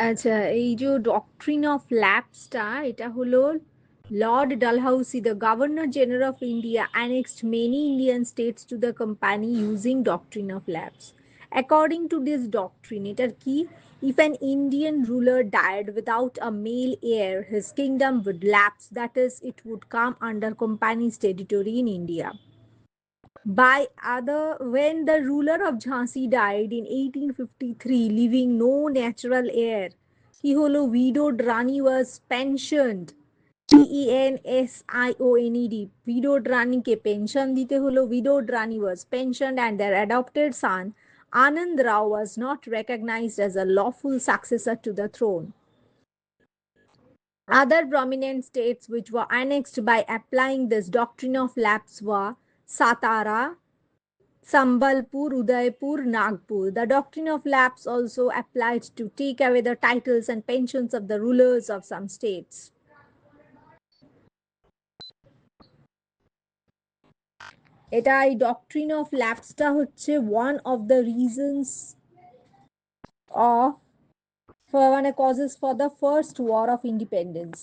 আচ্ছা, এই যে ডক্ট্রিন অফ ল্যাপসটা এটা হলো Lord Dalhousie, the Governor General of India, annexed many Indian states to the company using doctrine of lapse. According to this doctrine, এটার কি, if an Indian ruler died without a male heir, his kingdom would lapse, that is, it would come under company's territory in India. By other, when the ruler of Jhansi died in 1853, leaving no natural heir, he holo widowed Rani was pensioned. pensioned, widowed Rani ke pension dite holo, widowed Rani was pensioned, and their adopted son Anand Rao was not recognized as a lawful successor to the throne. Other prominent states which were annexed by applying this doctrine of lapse were Satara, Sambalpur, Udaipur, Nagpur. The doctrine of lapse also applied to take away the titles and pensions of the rulers of some states. এটা এই doctrine of ল্যাপসটা হচ্ছে one of the reasons of মানে causes for the first war of independence.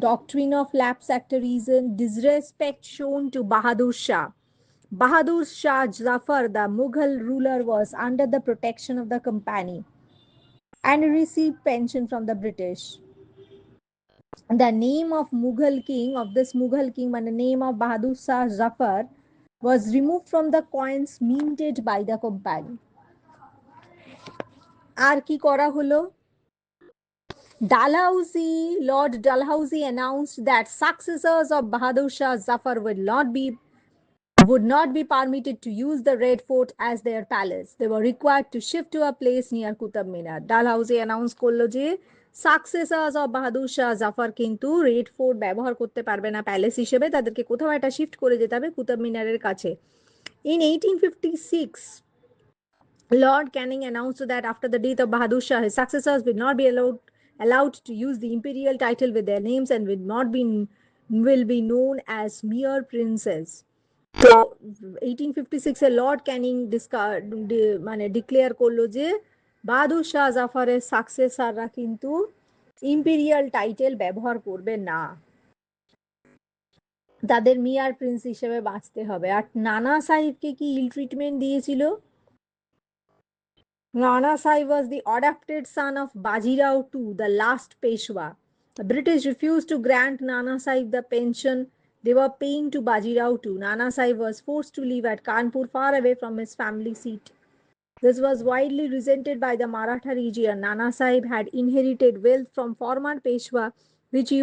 Doctrine of lapse একটা reason, disrespect shown to Bahadur Shah. Bahadur Shah Zafar, the Mughal ruler, was under the protection of the company and received pension from the British. The name of Mughal king, of this Mughal king, and the name of Bahadur Shah Zafar was removed from the coins minted by the company. আর কি করা হলো? Dalhousie, Lord Dalhousie announced that successors of Bahadur Shah Zafar would not be permitted to use the Red Fort as their palace. They were required to shift to a place near Qutub Minar. Dalhousie announced করলো যে successors of Bahadur Shah Zafar কিন্তু red fort ব্যবহার করতে পারবে না palace হিসেবে, তাদেরকে কোথাও একটা শিফট করে যেতে হবে কুতুব মিনারের কাছে। In 1856, Lord Canning announced that after the death of Bahadur Shah, his successors will not be allowed to use the imperial title with their names and will be known as mere princes. তো 1856 এ Lord Canning মানে declare করলো যে বাহাদুর শাহ জাফরের সাকসেসররা কিন্তু imperial title ব্যবহার করবে না, তাদের মিয়ার প্রিন্স হিসেবে বাঁচতে হবে। আর নানা সাহেবকে কি ইল ট্রিটমেন্ট দিয়েছিল? Nana Sahib was the adopted son of Bajirao II, the last Peshwa. The British refused to grant Nana Sahib the pension they were paying to Bajirao II. Nana Sahib was forced to live at Kanpur, far away from his family seat. This was widely resented by the Maratha region. Nana Sahib had inherited wealth from former Peshwa, which he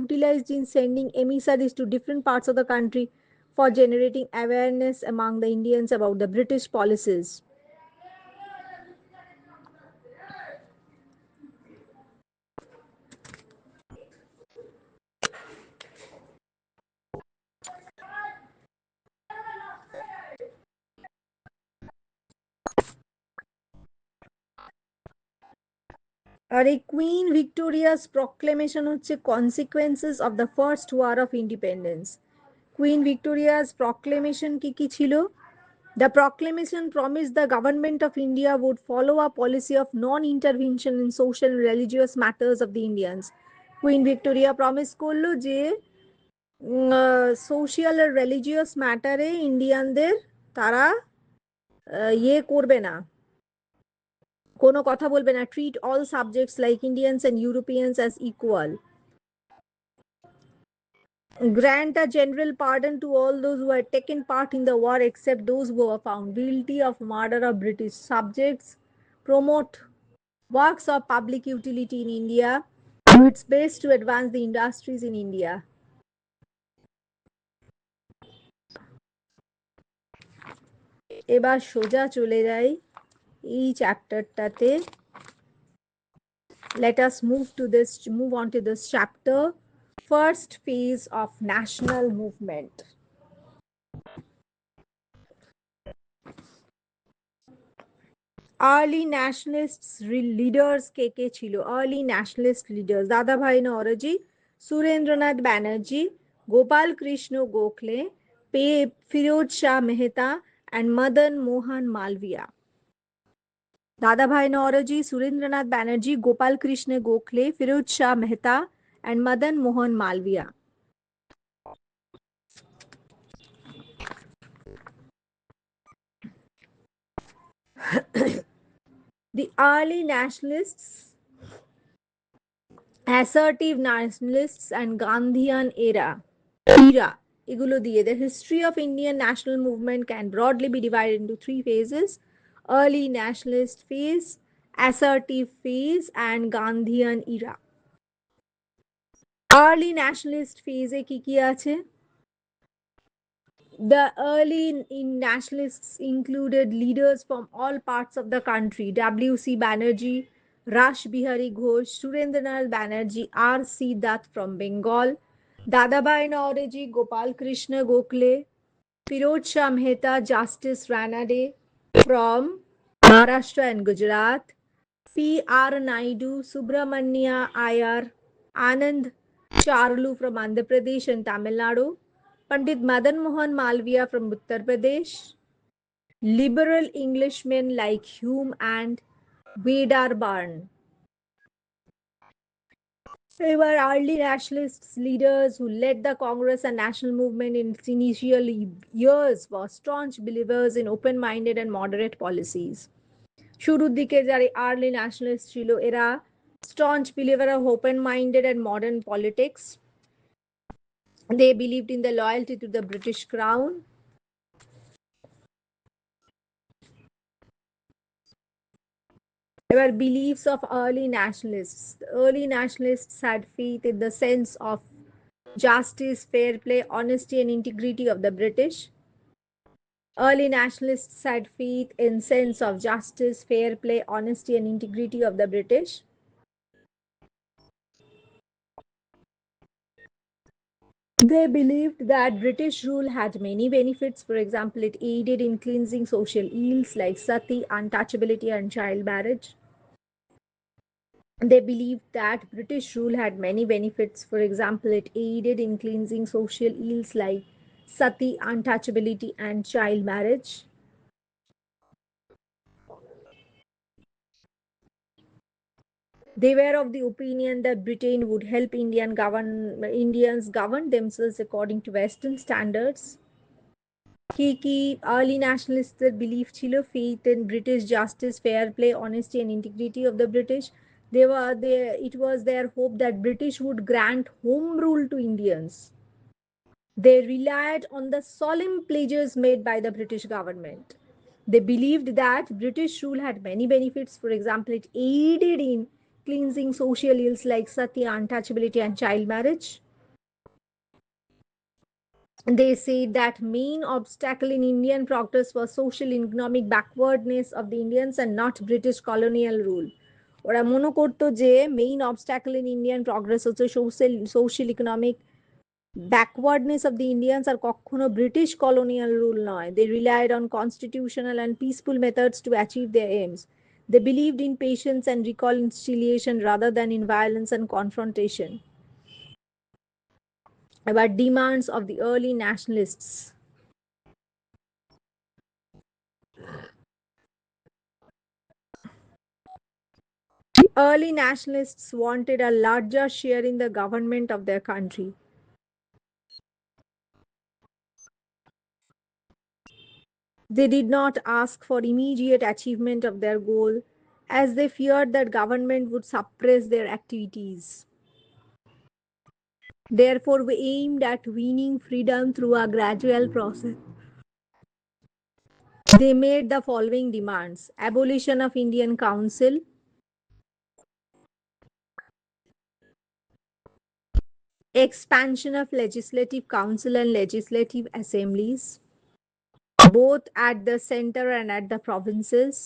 utilized in sending emissaries to different parts of the country for generating awareness among the Indians about the British policies. আর এই Queen Victoria's proclamation হচ্ছে consequences of the first war of independence. Queen Victoria's proclamation কি কি ছিল? The proclamation promised the government of India would follow a policy of non-intervention in social and religious matters of the Indians. Queen Victoria promise করলো যে social আর religious ম্যাটারে ইন্ডিয়ানদের তারা ইয়ে করবে না, কোনো কথা বলবে না, treat all subjects like Indians and Europeans as equal, grant a general pardon to all those who had taken part in the war except those who were found guilty of murder of British subjects, promote works of public utility in India, do its best to advance the industries in India. এবার সোজা চলে যাই এই চ্যাপ্টারটাতে। Let us move on to this chapter, first phase of national movement. Early nationalists leaders কে কে ছিল? Early nationalist leaders দাদাভাই Naoroji, Surendranath Banerjee, Gopal Krishna Gokhale, Firoz Shah Mehta and Madan Mohan Malviya. Dadabhai Naoroji, Surendranath Banerjee, Gopal Krishna Gokhale, Firuz Shah Mehta, and Madan Mohan Malviya. The early nationalists, assertive nationalists, and Gandhian era এগুলো দিয়ে the history of Indian national movement can broadly be divided into three phases: early nationalist phase, assertive phase, and Gandhian era. Early nationalist phase কি কি আছে? The early nationalists included leaders from all parts of the country: W.C. Banerjee, Rash Bihari Ghosh, Surendranath Banerjee, R.C. Dutt from Bengal, Dadabhai Naoroji, Gopal Krishna Gokhale, Firoz Shah Mehta, Justice Ranade from Maharashtra and Gujarat, P.R. Naidu, Subramania Iyer, Anand Charlu from Andhra Pradesh and Tamil Nadu, Pandit Madan Mohan Malviya from Uttar Pradesh, liberal Englishmen like Hume and Wedderburn. They were early nationalist leaders who led the Congress and national movement in its initial years, were staunch believers in open-minded and moderate policies. শুরুর দিকে যারা early nationalist ছিল এরা staunch believer of open-minded and modern politics. They believed in the loyalty to the British crown. There were beliefs of early nationalists. The early nationalists had faith in the sense of justice, fair play, honesty, and integrity of the British. Early nationalists had faith in sense of justice, fair play, honesty, and integrity of the British. They believed that British rule had many benefits. For example, it aided in cleansing social ills like sati, untouchability, and child marriage. They believed that British rule had many benefits. For example, it aided in cleansing social ills like sati, untouchability, and child marriage. They were of the opinion that Britain would help Indians govern themselves according to Western standards. Kiki early nationalists belief ছিল faith in British justice, fair play, honesty, and integrity of the British. It was their hope that British would grant home rule to Indians. They relied on the solemn pledges made by the British government. They believed that British rule had many benefits. For example, it aided in cleansing social ills like sati, untouchability, and child marriage. They said that main obstacle in Indian progress was social and economic backwardness of the Indians and not British colonial rule. ওরা মনে করতো যে main obstacle in Indian progress হচ্ছে social economic backwardness of the Indians আর কখনো British colonial rule নয়. They relied on constitutional and peaceful methods to achieve their aims. They believed in patience and reconciliation rather than in violence and confrontation. About demands of the early nationalists. The early nationalists wanted a larger share in the government of their country. They did not ask for immediate achievement of their goal, as they feared that government would suppress their activities. Therefore, we aimed at winning freedom through a gradual process. They made the following demands: abolition of Indian Council, expansion of legislative council and legislative assemblies, both at the center and at the provinces.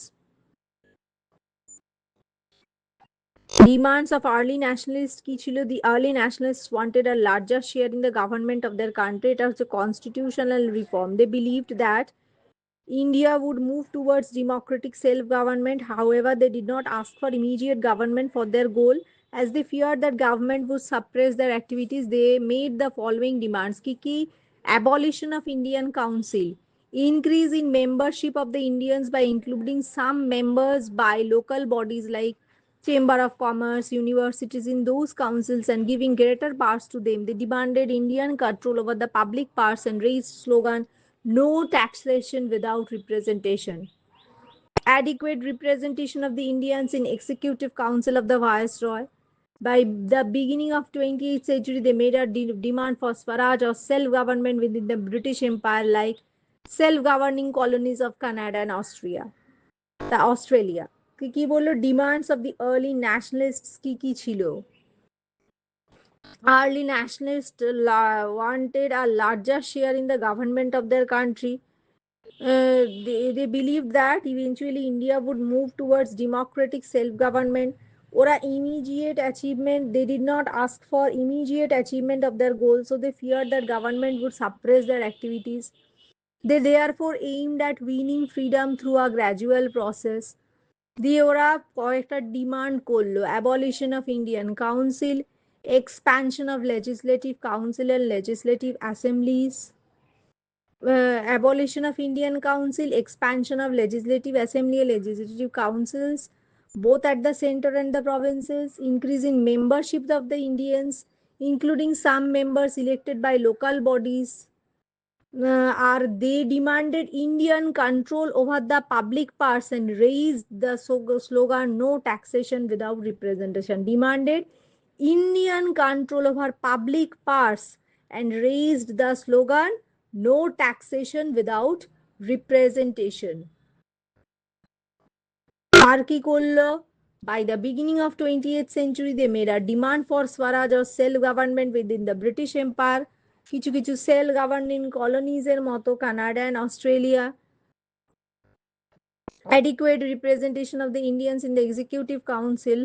Demands of early nationalists কি ছিল? The early nationalists wanted a larger share in the government of their country. It was a constitutional reform. They believed that India would move towards democratic self-government. However, they did not ask for immediate government for their goal, as they feared that government would suppress their activities. They made the following demands: কি কি? Abolition of Indian Council. increase in membership of the Indians by including some members by local bodies like Chamber of Commerce, universities in those councils and giving greater powers to them. They demanded Indian control over the public purse and raised slogan no taxation without representation. Adequate representation of the Indians in Executive Council of the Viceroy. By the beginning of 20th century, they made a demand for Swaraj or self-government within the British Empire, like self-governing colonies of Canada and Australia. কি কি বললো demands of the early ন্যাশনালিস্টস কি কি ছিল? Early nationalists wanted a larger share in the government of their country. They believed that eventually India would move towards democratic self-government or a immediate achievement. They did not ask for immediate achievement of their goals, so they feared that government would suppress their activities. They therefore aimed at winning freedom through a gradual process. দিয়ে ওরা কয়েকটা demand করলো: abolition of Indian council, expansion of legislative council and legislative Assembly's, abolition of Indian Council, expansion of Legislative Assembly and Legislative Councils, both at the center and the provinces, increase in membership of the Indians, including some members elected by local bodies. Are they demanded Indian control over the public purse and raised the slogan no taxation without representation. Demanded Indian control over public purse and raised the slogan no taxation without representation. আর কি করলো? By the beginning of 20th century, they made a demand for Swaraj or self-government within the British Empire. কিছু কিছু sell governing colonies এর মতো Canada and Australia. Adequate representation of the Indians in the executive council.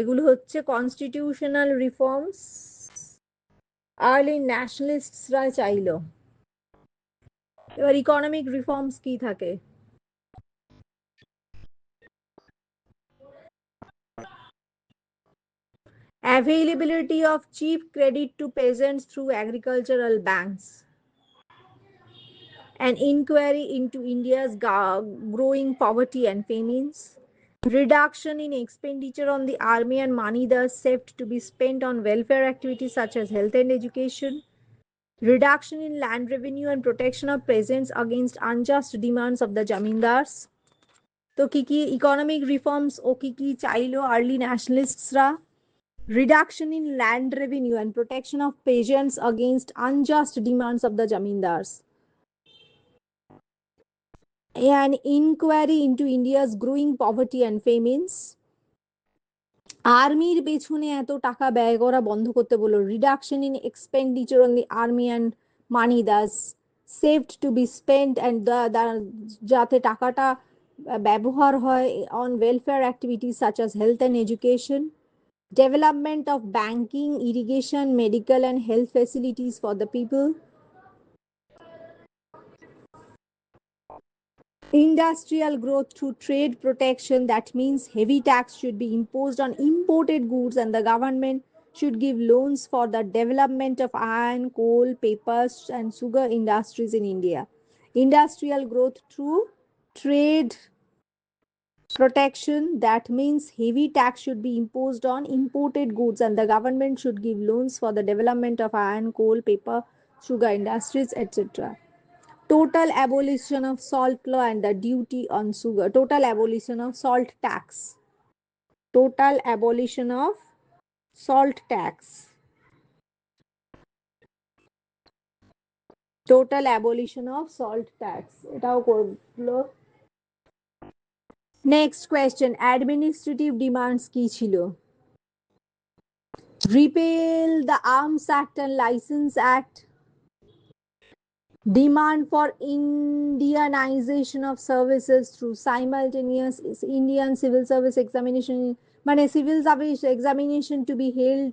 এগুলো হচ্ছে constitutional reforms early ন্যাশনালিস্টসরা চাইলো। এবার economic reforms কি থাকে? Availability of cheap credit to peasants through agricultural banks. An inquiry into India's growing poverty and famines. Reduction in expenditure on the army and money thus saved to be spent on welfare activities such as health and education. Reduction in land revenue and protection of peasants against unjust demands of the jamindars. তো কি কি economic reforms ও কি কি চাইলো early ন্যাশনালিস্টসরা? Reduction in land revenue and protection of peasants against unjust demands of the jamindars. An inquiry into India's growing poverty and famines. আর্মির পেছনে এত টাকা ব্যয় করা বন্ধ করতে বলল। Reduction in expenditure on the army and money thus saved to be spent and যাতে টাকাটা ব্যবহার হয় on welfare activities such as health and education. Development of banking, irrigation, medical and health facilities for the people. Industrial growth through trade protection, that means heavy tax should be imposed on imported goods and the government should give loans for the development of iron, coal, paper and sugar industries in India. Industrial growth through trade protection, that means heavy tax should be imposed on imported goods and the government should give loans for the development of iron, coal, paper, sugar industries, etc. Total abolition of salt law and the duty on sugar. Total abolition of salt tax. Total abolition of salt tax. Total abolition of salt tax. এটাও করলো। Next question, administrative demands কি ছিল? Repeal the Arms Act and License Act. Demand for Indianization of services through simultaneous Indian civil service examination, মানে civil service examination to be held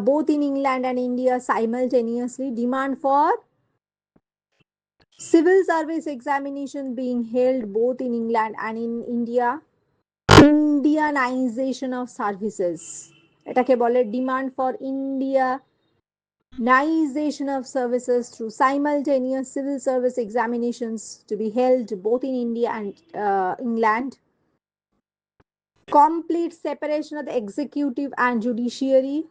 both in England and India simultaneously. Demand for civil service examination being held both in England and in India. Indianization of services, এটাকে বলে demand for India Nationalization of services through simultaneous civil service examinations to be held both in India and England. Complete separation of the executive and judiciary.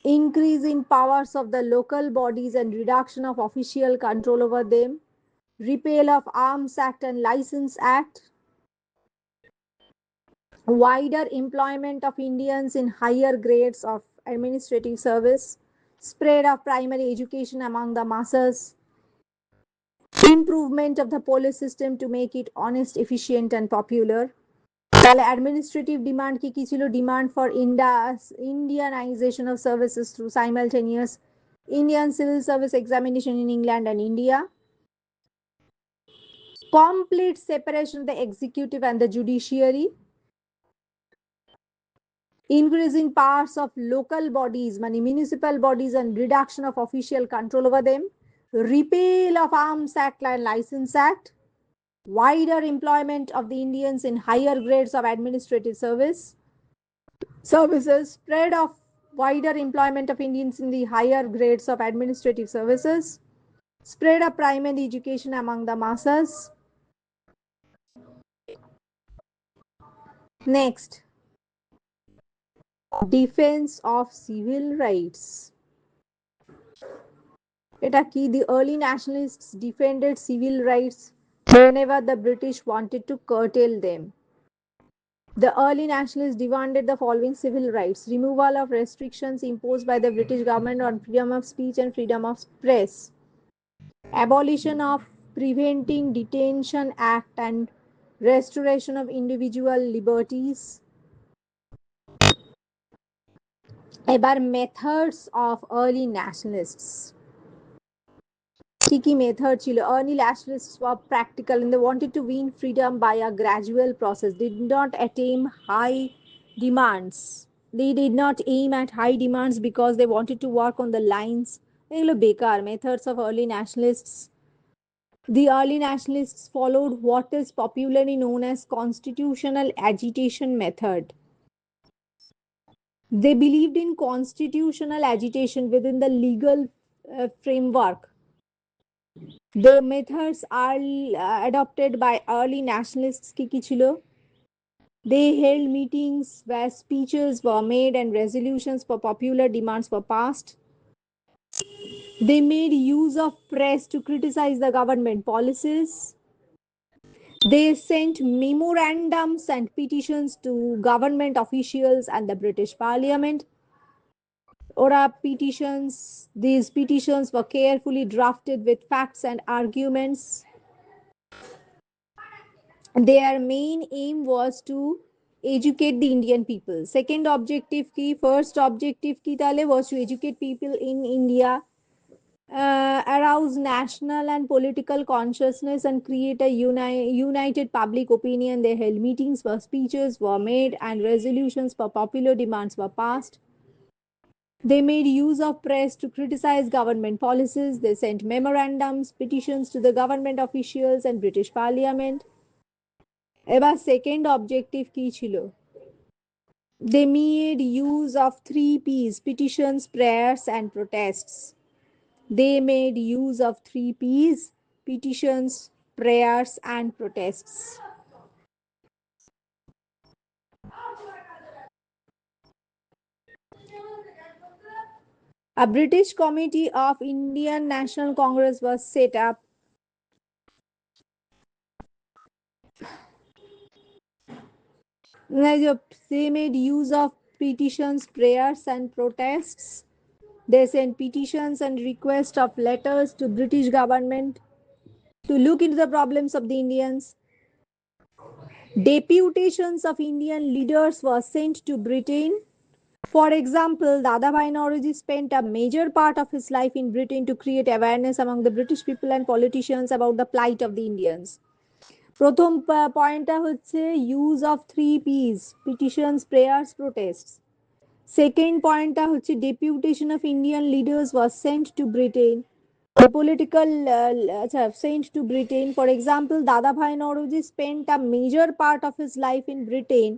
Increase in powers of the local bodies and reduction of official control over them. Repeal of Arms Act and License Act. Wider employment of Indians in higher grades of administrative service. Spread of primary education among the masses. Improvement of the police system to make it honest, efficient and popular. তাহলে administrative demand কি কি ছিল? Demand for Indianization of services through simultaneous Indian civil service examination in England and India. Complete separation of the executive and the judiciary. Increase in powers of local bodies, money municipal bodies, and reduction of official control over them. Repeal of Arms Act and License Act. Wider employment of the Indians in higher grades of administrative services. Spread of wider employment of Indians in the higher grades of administrative services. Spread of primary education among the masses. Next, defense of civil rights. The early nationalists defended civil rights whenever the British wanted to curtail them. The early nationalists demanded the following civil rights: removal of restrictions imposed by the British government on freedom of speech and freedom of press, abolition of Preventing Detention Act and restoration of individual liberties. About methods of early nationalists. Kiki method chilo. Early nationalists were practical and they wanted to win freedom by a gradual process. They did not attain high demands. They did not aim at high demands because they wanted to work on the lines. Bekar methods of early nationalists. The early nationalists followed what is popularly known as constitutional agitation method. They believed in constitutional agitation within the legal framework. The methods are adopted by early nationalists Kiki chilo. They held meetings where speeches were made and resolutions for popular demands were passed. They made use of press to criticize the government policies. They sent memorandums and petitions to government officials and the British Parliament. These petitions were carefully drafted with facts and arguments. Their main aim was to educate the Indian people. First objective ki tale was to educate people in India, arouse national and political consciousness, and create a united public opinion. They held meetings where speeches were made and resolutions for popular demands were passed. They made use of press to criticize government policies. They sent memorandums, petitions to the government officials and British Parliament. এবার second objective কি ছিল? They made use of 3 P's: petitions, prayers and protests. They made use of 3 P's: petitions, prayers and protests. A British Committee of Indian National Congress was set up. They made use of petitions, prayers and protests. They sent petitions and requests of letters to British government to look into the problems of the Indians. Deputations of Indian leaders were sent to Britain. For example, Dadabhai Naoroji spent a major part of his life in Britain to create awareness among the British people and politicians about the plight of the Indians. প্রথম পয়েন্টটা হচ্ছে use of 3 P's: petitions, prayers, protests. Second পয়েন্টটা হচ্ছে deputation of Indian leaders was sent to Britain. The political sent to Britain. For example, Dadabhai Naoroji spent a major part of his life in Britain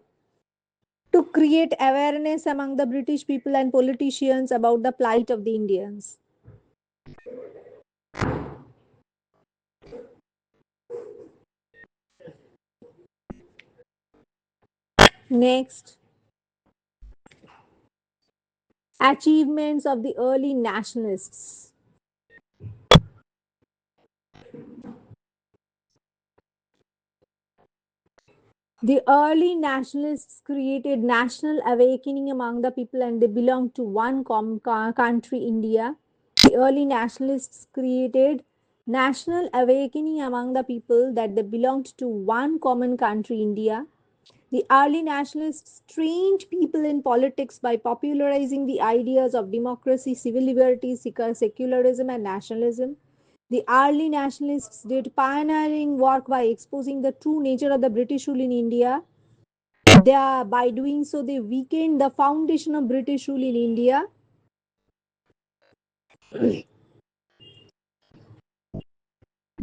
to create awareness among the British people and politicians about the plight of the Indians. Next, achievements of the early nationalists. The early nationalists created national awakening among the people and they belonged to one country, India. The early nationalists created national awakening among the people that they belonged to one common country, India. The early nationalists trained people in politics by popularizing the ideas of democracy, civil liberties, secularism, and nationalism. The early nationalists did pioneering work by exposing the true nature of the British rule in India. By doing so, they weakened the foundation of British rule in India.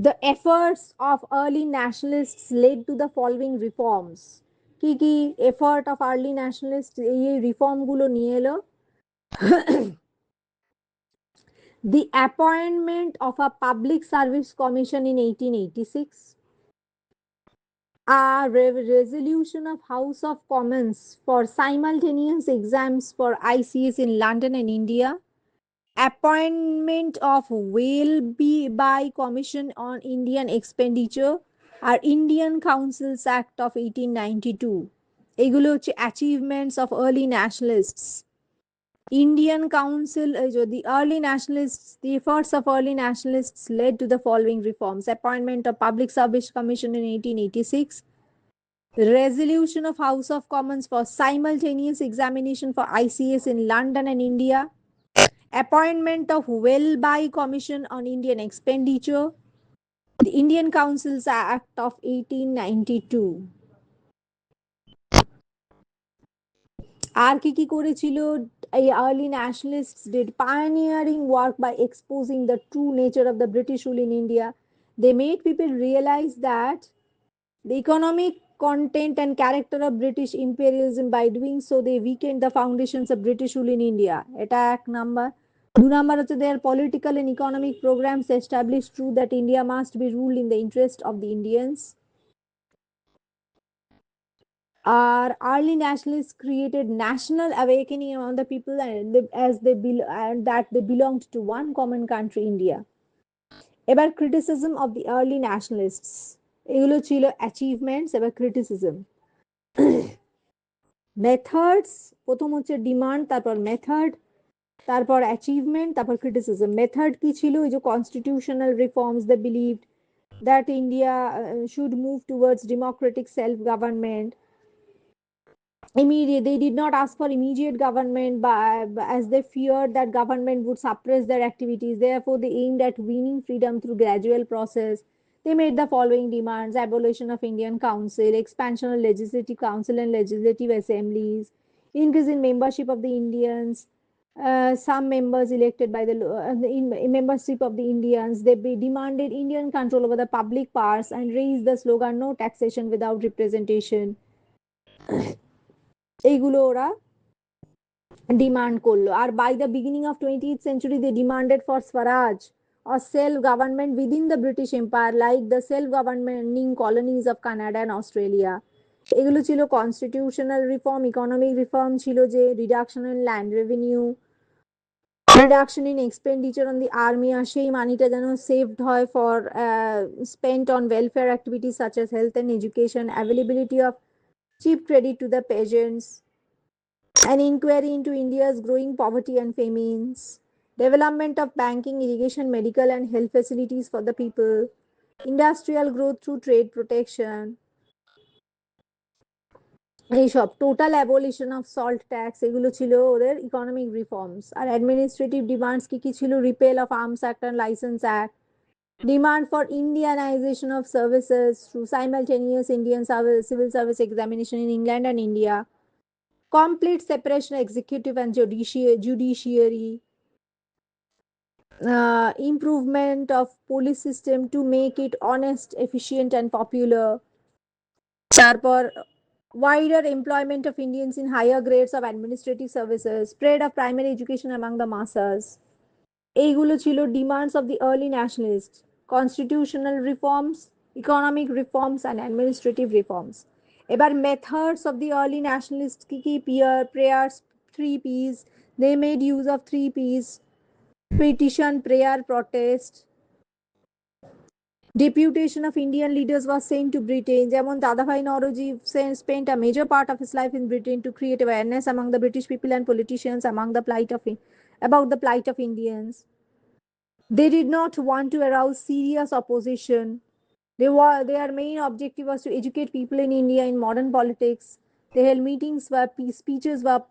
The efforts of early nationalists led to the following reforms. কি কি effort of early nationalist এই রিফর্মগুলো নিয়ে এলো? The appointment of a public service commission in 1886, a resolution of House of Commons for simultaneous exams for ICS in London and India, appointment of Whaleby Commission on Indian Expenditure, R Indian Councils Act of 1892. এগুলো হচ্ছে achievements of early nationalists. Indian Council, the early nationalists, the efforts of early nationalists led to the following reforms: appointment of Public Service Commission in 1886, resolution of House of Commons for simultaneous examination for ICS in London and India, appointment of Wellby Commission on Indian Expenditure, the Indian Councils Act of 1892. আর কি কি করেছিল এই early nationalists did pioneering work by exposing the true nature of the British rule in India. They made people realize that the economic content and character of British imperialism. By doing so, they weakened the foundations of British rule in India. এটা এক number. দু number হচ্ছে their political and economic programs established true that India must be ruled in the interest of the Indians. Our early nationalists created national awakening among the people and and that they belonged to one common country, India. About criticism of the early nationalists. এগুলো ছিল achievements এবার criticism. Methods, প্রথম হচ্ছে demand, তারপর method, তারপর achievement, তারপর criticism. Method কি ছিল? ওই যে constitutional reforms, they believed that India should move towards democratic self-government. Immediate, they did not ask for immediate government as they feared that government would suppress their activities. Therefore, they aimed at winning freedom through gradual process. They made the following demands: abolition of Indian Council, expansion of legislative council and legislative assemblies, increase in membership of the Indians, some members elected by the membership of the Indians. They demanded Indian control over the public parts and raised the slogan no taxation without representation. এইগুলো ওরা demand করলো। আর by the beginning of 20th century they demanded for Swaraj or self government within the British Empire like the self governing colonies of Canada and Australia. এগুলো ছিল constitutional reform. Economic reform ছিল যে reduction in land revenue, reduction in expenditure on the army, আর সেই মানিটা যেন saved হয় for spent on welfare activities such as health and education, availability of cheap credit to the peasants, an inquiry into India's growing poverty and famines, development of banking, irrigation, medical, and health facilities for the people, industrial growth through trade protection, এইসব total abolition of salt tax, এগুলো ছিল ওদের economic reforms. আর administrative demands কি কি ছিল? Repel of arms act and licence act, demand for Indianization of services through simultaneous Indian civil service examination in England and India, complete separation of executive and judiciary, improvement of police system to make it honest, efficient, and popular. তারপর wider employment of Indians in higher grades of administrative services, spread of primary education among the masses. এইগুলো ছিল demands of the early nationalists: constitutional reforms, economic reforms and administrative reforms. এবার methods of the early nationalists কি কি? Prayers, 3 P's. They made use of 3 P's: petition, prayer, protest. Deputation of Indian leaders was sent to Britain. যেমন দাদাভাই Naoroji spent a major part of his life in Britain to create awareness among the British people and politicians among the plight of about the plight of Indians. They did not want to arouse serious opposition. Their main objective was to educate people in India in modern politics. They held meetings where speeches were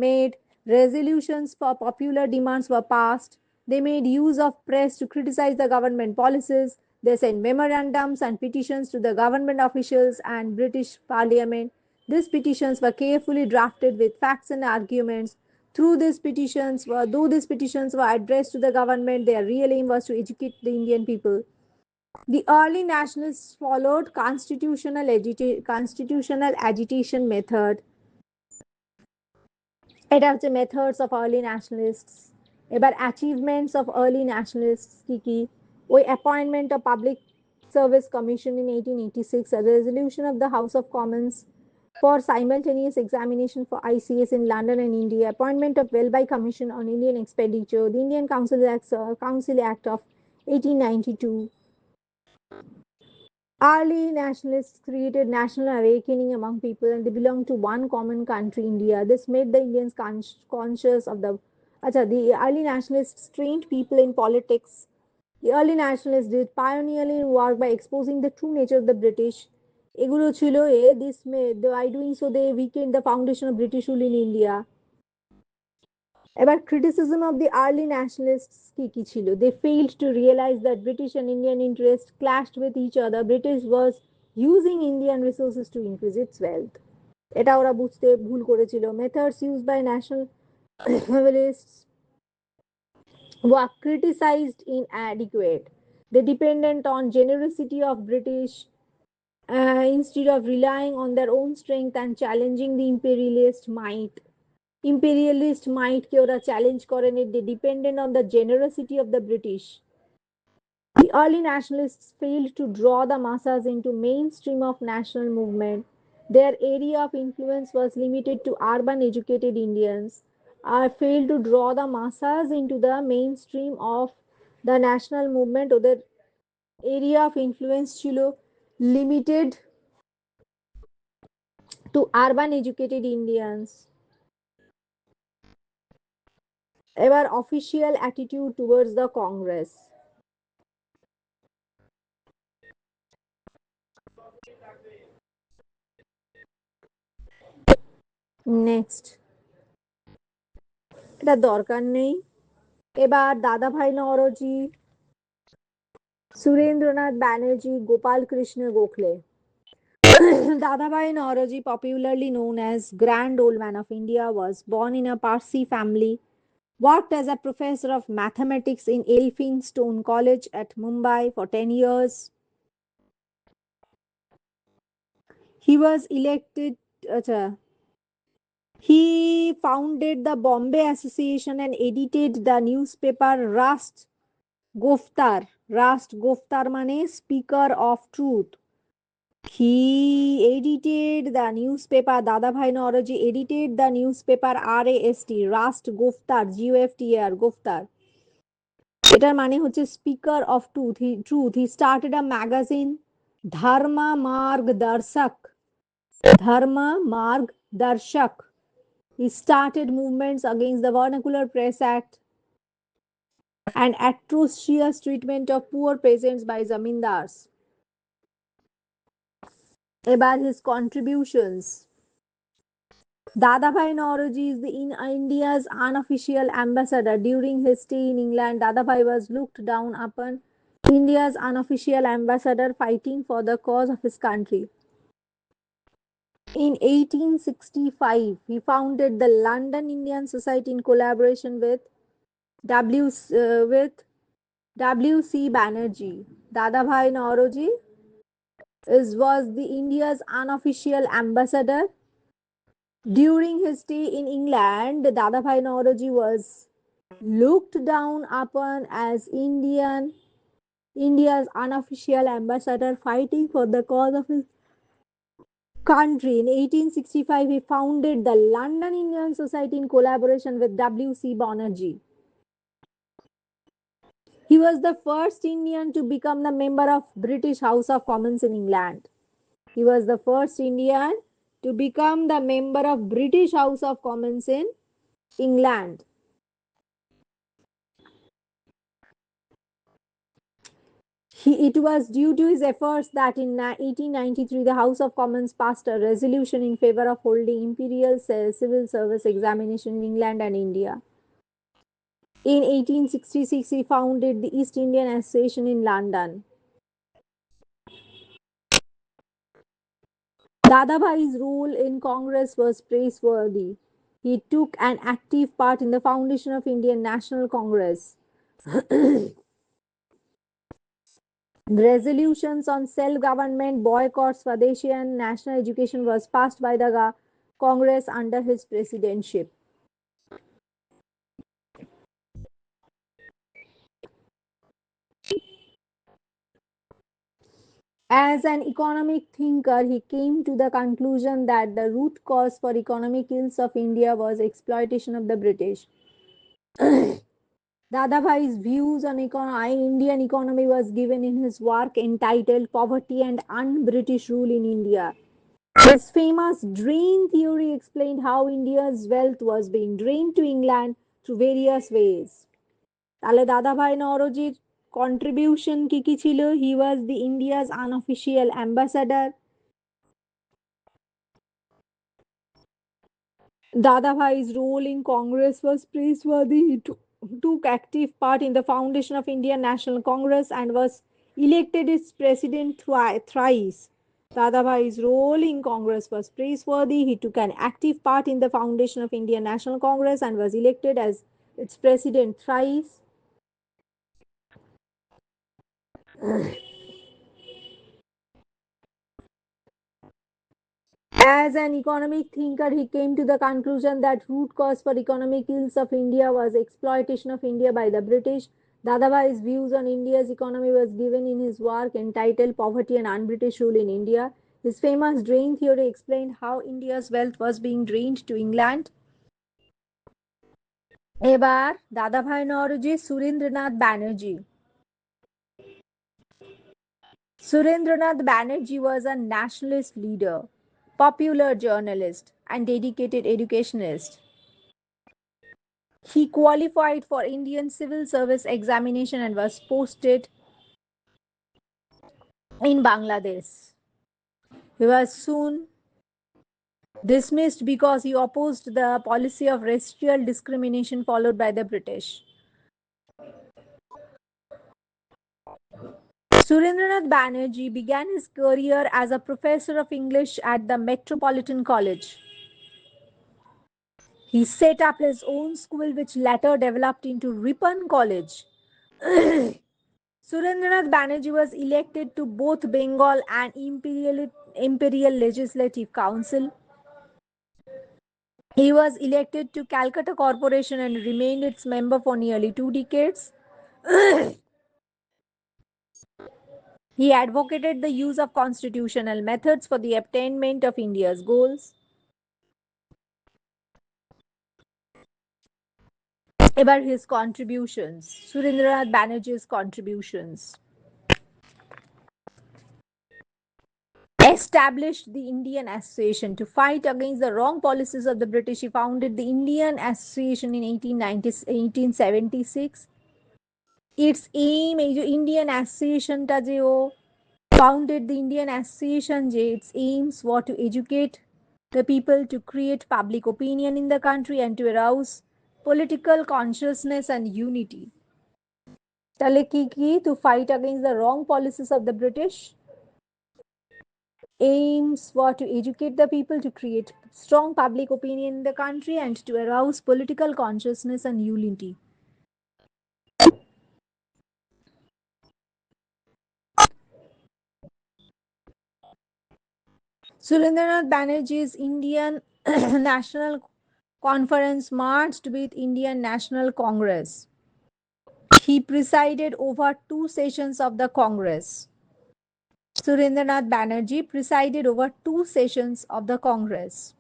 made, resolutions for popular demands were passed. They made use of press to criticize the government policies. They sent memorandums and petitions to the government officials and British Parliament. These petitions were carefully drafted with facts and arguments. Though these petitions were addressed to the government, their real aim was to educate the Indian people. The early nationalists followed constitutional agitation method. এটা হচ্ছে methods of early nationalists. এবার achievements of early nationalists কি কি? ওই appointment of Public Service Commission in 1886, a resolution of the House of Commons for simultaneous examination for ICS in London and India, appointment of Welby Commission on Indian expenditure, the Indian Council Act of 1892. Early nationalists created national awakening among people and they belonged to one common country, India. This made the Indians conscious of the. The early nationalists trained people in politics. The early nationalists did pioneering work by exposing the true nature of the British. এগুলো ছিল this made by doing so they weakened the foundation of British rule in India. About criticism of the early nationalists কি কি ছিল? They failed to realize that British and Indian interests clashed with each other. British was using Indian resources to increase its wealth. এটা ওরা বুঝতে ভুল করেছিল. Methods used by nationalists were criticized inadequate. They depended on generosity of British instead of relying on their own strength and challenging the imperialist might কে ওরা challenge করেনি. They depended on the generosity of the British. The early nationalists failed to draw the masses into mainstream of national movement. Their area of influence was limited to urban educated Indians. Failed to draw the masses into the mainstream of the national movement. ওদের area of influence ছিল limited to urban educated Indians. এবার official attitude towards the Congress. Next, এটা দরকার নেই। এবার দাদাভাই Naoroji, Surendranath Banerjee, Gopal Krishna Gokhale. Dadabhai Naoroji, popularly known as Grand Old Man of India, was born in a Parsi family, worked as a professor of mathematics in Elphinstone College at Mumbai for 10 years. He was elected. He founded the Bombay Association and edited the newspaper Goftar. Rast Goftar mane Speaker of Truth. He edited the newspaper. Dadabhai Naoroji edited the newspaper RAST, Rast Goftar, GOFTAR, Goftar. এটার মানে হচ্ছে speaker of truth. He started a magazine, Dharma Marg Darshak. Dharma Marg Darshak. He started movements against the Vernacular Press Act and atrocious treatment of poor peasants by zamindars. About his contributions. Dadabhai Naoroji is in India's unofficial ambassador. During his stay in England, Dadabhai was looked down upon India's unofficial ambassador fighting for the cause of his country. In 1865, he founded the London Indian Society in collaboration with W. C. Banerjee. Dadabhai Naoroji was the India's unofficial ambassador. During his stay in England, Dadabhai Naoroji was looked down upon as India's unofficial ambassador fighting for the cause of his country. In 1865, he founded the London Indian Society in collaboration with W.C. Banerjee. He was the first Indian to become the member of British House of Commons in England. He was the first Indian to become the member of British House of Commons in England. It was due to his efforts that in 1893 the House of Commons passed a resolution in favor of holding imperial civil service examination in England and India. In 1866, he founded the East Indian Association in London. Dadabhai's role in Congress was praiseworthy. He took an active part in the foundation of Indian National Congress. Resolutions on self-government, boycotts, Swadeshi and national education was passed by the Congress under his presidency. As an economic thinker, he came to the conclusion that the root cause for economic ills of India was exploitation of the British. Dadabhai's views on Indian economy was given in his work entitled Poverty and Un-British Rule in India. His famous drain theory explained how India's wealth was being drained to England through various ways. তাহলে দাদাভাই নওরোজির contribution কি কি ছিল? He was the India's unofficial ambassador. Dadabhai's role in Congress was praiseworthy. Took active part in the foundation of Indian National Congress and was elected its president thrice. Dadabhai's role in Congress was praiseworthy. He took an active part in the foundation of Indian National Congress and was elected as its president thrice. As an economic thinker, he came to the conclusion that root cause for economic ills of India was exploitation of India by the British. Dadabhai's views on India's economy was given in his work entitled Poverty and Un-British Rule in India. His famous drain theory explained how India's wealth was being drained to England. এবার দাদাভাই Naoroji Surendranath Banerjee Surendranath Banerjee was a nationalist leader, popular journalist, and dedicated educationist. He qualified for Indian civil service examination and was posted in Bangladesh. He was soon dismissed because he opposed the policy of racial discrimination followed by the British. Surendranath Banerjee began his career as a professor of English at the Metropolitan College. He set up his own school, which later developed into Ripon College. Surendranath Banerjee was elected to both Bengal and Imperial Legislative Council. He was elected to Calcutta Corporation and remained its member for nearly 2 decades. He advocated the use of constitutional methods for the attainment of India's goals. About his contributions, Surendranath Banerjee's contributions. Established the Indian Association to fight against the wrong policies of the British. He founded the Indian Association in 1876. Its aim, Indian Association ta je o founded the Indian Association je its aims were to educate the people, to create public opinion in the country, and to arouse political consciousness and unity. তাহলে কি কি? To fight against the wrong policies of the British, aims were to educate the people, to create strong public opinion in the country, and to arouse political consciousness and unity. Surendranath Banerjee's Indian National Conference marched with Indian National Congress. He presided over two sessions of the Congress. Surendranath Banerjee presided over two sessions of the Congress.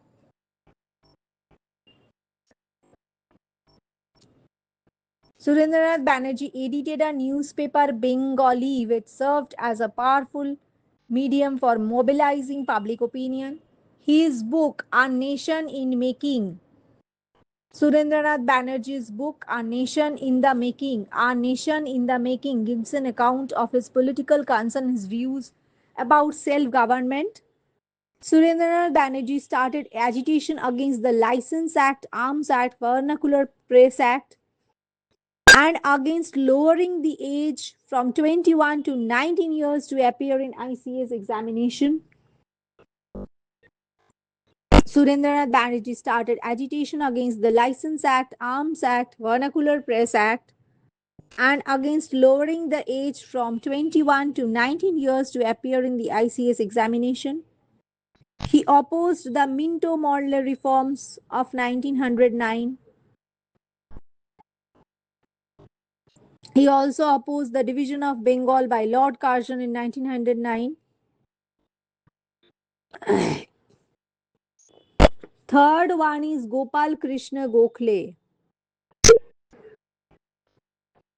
Surendranath Banerjee edited a newspaper Bengali which served as a powerful medium for mobilizing public opinion. His book, A Nation in Making, Surendranath Banerjee's book, A Nation in the Making, A Nation in the Making gives an account of his political concern, his views about self government. Surendranath Banerjee started agitation against the License Act, Arms Act, Vernacular Press Act, and against lowering the age from 21 to 19 years to appear in ICS examination. Surendranath Banerjee started agitation against the License Act, Arms Act, Vernacular Press Act, and against lowering the age from 21 to 19 years to appear in the ICS examination. He opposed the Minto Model reforms of 1909. He also opposed the division of Bengal by Lord Curzon in 1909. Third one is Gopal Krishna Gokhale.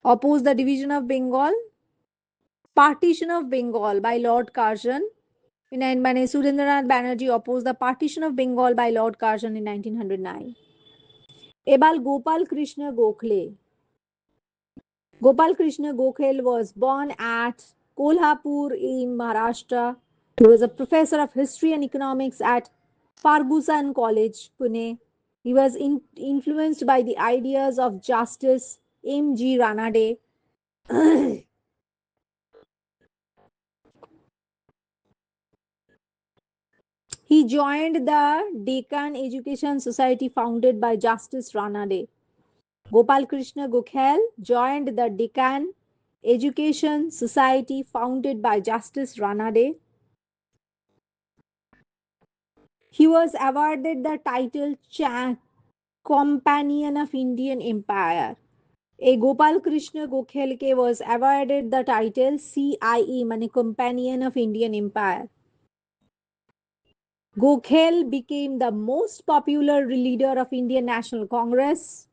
Opposed the division of Bengal, partition of Bengal by Lord Curzon. মানে Surendranath Banerjee opposed the partition of Bengal by Lord Curzon in 1909. এবার Gopal Krishna Gokhale. Gopal Krishna Gokhale was born at Kolhapur in Maharashtra. He was a professor of history and economics at Fergusson College, Pune. He was influenced by the ideas of Justice M.G. Ranade. He joined the Deccan Education Society founded by Justice Ranade. Gopal Krishna Gokhale joined the Deccan Education Society founded by Justice Ranade. He was awarded the title Companion of Indian Empire. A Gopal Krishna Gokhale was awarded the title CIE, mane Companion of Indian Empire. Gokhale became the most popular leader of Indian National Congress.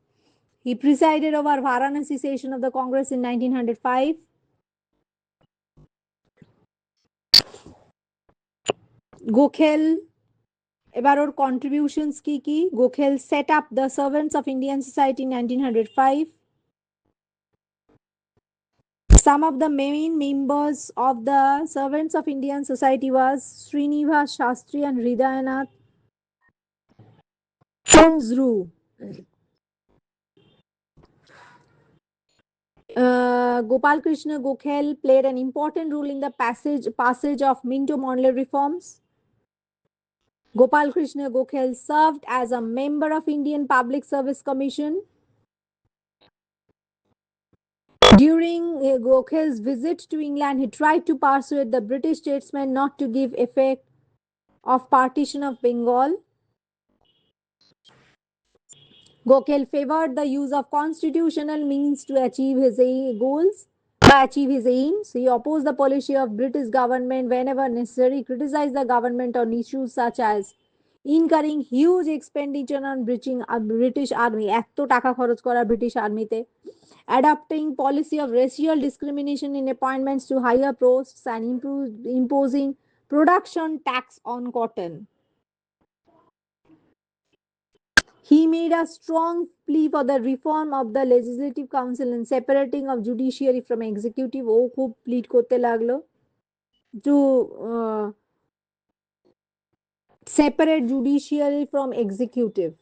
He presided over Varanasi session of the Congress in 1905. Gokhale, এবার ওর contributions কি? Gokhale set up the Servants of Indian Society in 1905. Some of the main members of the Servants of Indian Society was Srinivas Shastri and Hridayanath Kunzru. Gopal Krishna Gokhale played an important role in the passage of Minto Model reforms. Gopal Krishna Gokhale served as a member of Indian Public Service Commission. During Gokhale's visit to England, he tried to persuade the British statesmen not to give effect of partition of Bengal. Gokhale favored the use of constitutional means to achieve his goals. Achieve his aims. He opposed the policy of British government whenever necessary, criticized the government on issues such as incurring huge expenditure on British army, এত টাকা খরচ করা British army adopting policy of racial discrimination in appointments to higher posts and imposing production tax on cotton. He made a strong plea for the reform of the legislative council and separating of judiciary from executive. ও খুব plead করতে লাগলো to separate judiciary from executive.